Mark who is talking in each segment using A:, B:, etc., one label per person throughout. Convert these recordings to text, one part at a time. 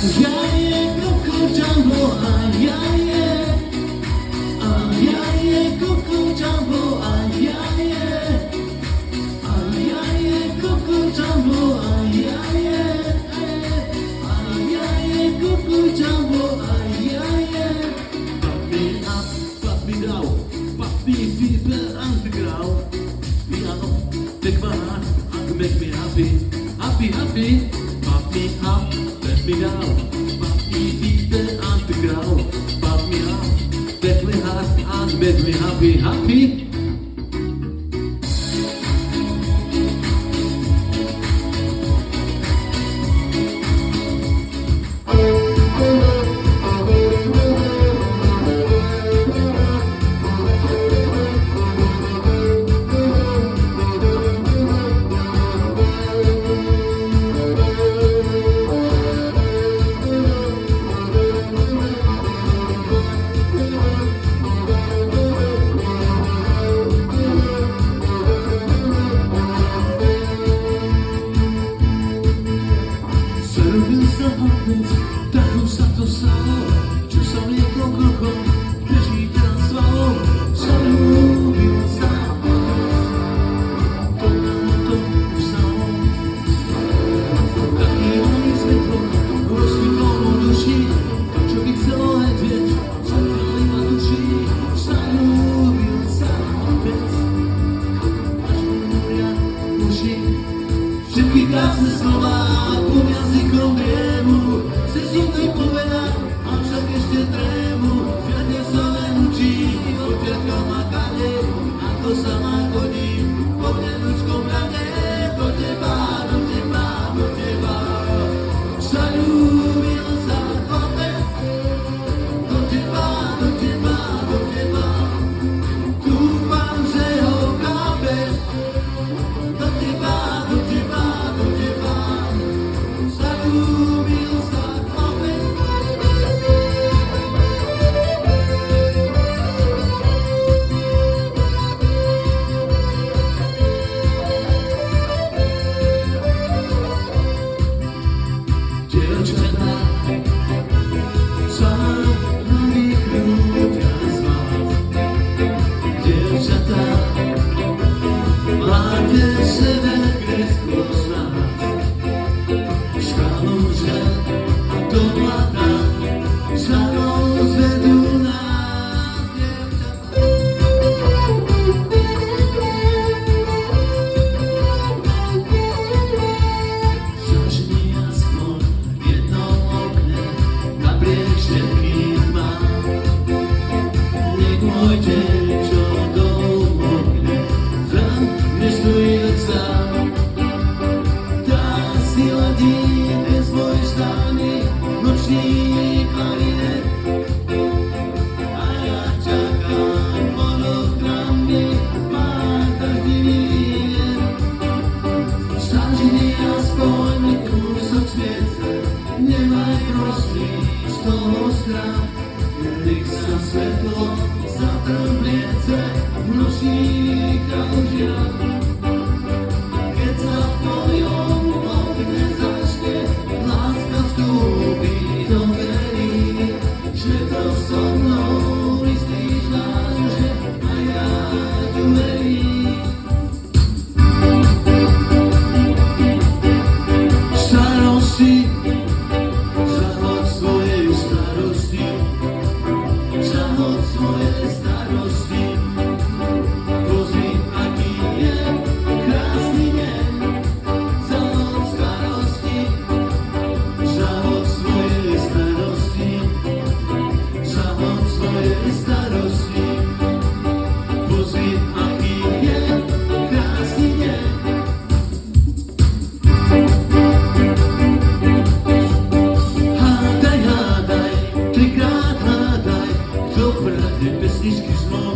A: Ja je Coco Jumbo, ja je Coco Jumbo, ja je Coco Jumbo, ja je Coco Jumbo, ja je. Pump me up, pump me down, pump me deeper underground. Piano, take my hand and make me happy, happy, happy. Pump me up, let me down, pump me deeper underground. Pump me up, take my hand and make me happy, happy. Taką sa to stało, čo sa mlieko Coco beží transvalo, sa ľúbil sám. To na to vstalo, taký malý svetlo, rozkvitlo mu duši, to čo by chcelo letieť, sa ťali na duši, sa ľúbil sám otec. Až mu múria uši, všetky krásne slova, pod jazykom drievu, srdcu mi povedá, avšak ešte trému, žiadne sa len učí, odtiaľka ma kade, ako sa má chodí, po vnedučkom rade, do teba, do teba, do teba. Sa ľúbil sa chlapec, do teba, do teba, do teba. Dúfam, že ho chápeš, do teba, do teba, do teba. Sa ľúbil sa chlapec. Dievčatá sa vykrútia z vás. Dievčatá, máte v sebe kresku z nás. Škálu, že do mladá sa rozvedú nás. Dievčatá. Zažni aspoň v jednom okne napriek všetkým tmám. Nech môj deň, čo domohne, zram nestojí len sám. Tá sila dýne svoj stány, nočný klarinet. A ja čakám pod oknami, má každý deň. Zažni aspoň kúsok sveta, nemaj prosím z toho strach. Nech sa svetlo zatrbliece v nočných kalužiach. Keď sa v tvojom okne začne, láska vstúpi do dverí, že to so mnou myslíš vážne a ja tu verím. Starosti, zahoď svoje starosti, zahoď svoje starosti. Pozri, aký je krásny deň, zahoď starosti, zahoď svoje starosti, zahoď svoje starosti. Pozri, aký je krásny deň. Hádaj, hádaj, trikrát hádaj, kto prahne pesničky zmov.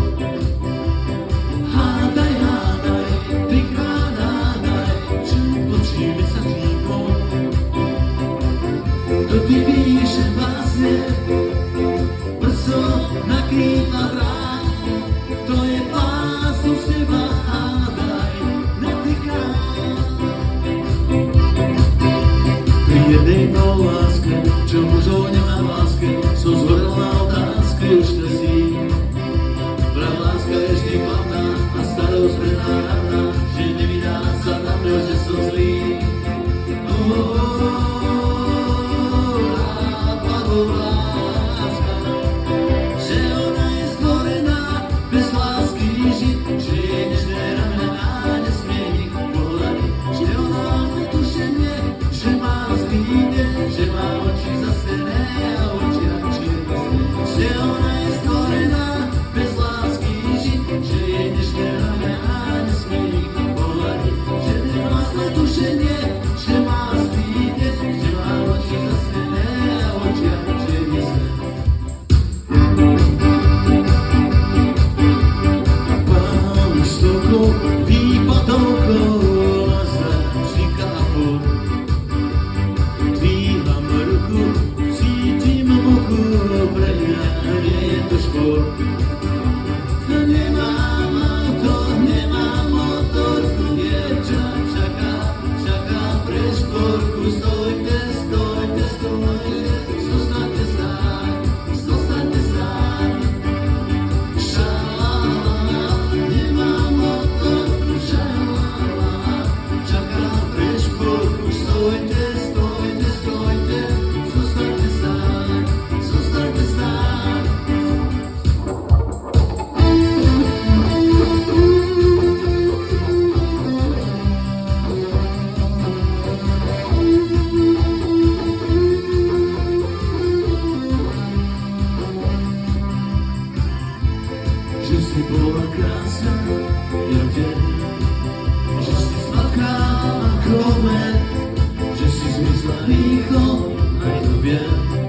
A: Hádaj, hádaj, trikrát hádaj, čo počíme sa klípom. Kto ty píše básne, prso na krídla vrát, to je básno z teba, hádaj, na trikrát. Pri jednej láske, čo mužov nemám v láske, som zhorel na otázke, už si. Vraj láska je vždy hlavná a starosť prenáravná, že nevydá sa na to, že som zlý. Láska, že ona je stvorená bez lásky žiť, že je nežné ramená, nesmie nik pohľadiť, že ona má tušenie, že má zlý deň, že má oči zasvené a oči čierne, že ona je stvorená bez lásky žiť, že je nežné ramená, nesmie nik pohľadiť, že nemá zlé tušenie, že má zlý deň, že má oči zasvené a oči čierne. Výpadovkou na zem kápor. Dvíham ruku, cítim muku, pre mňa nie je to šport. Nemám auto, nemám motorku, dievča čaká pre šporku. Stojte, stojte, stojte, zostaňte stáť, zostaňte stáť. Šalala, nemám motorku, šalala, čaká pre šporku. Stojte, stojte, stojte, zostaňte stáť, zostaňte stáť. Že si bola krásna, jak deň, že si sladká ako med, že si zmizla rýchlo, aj to viem.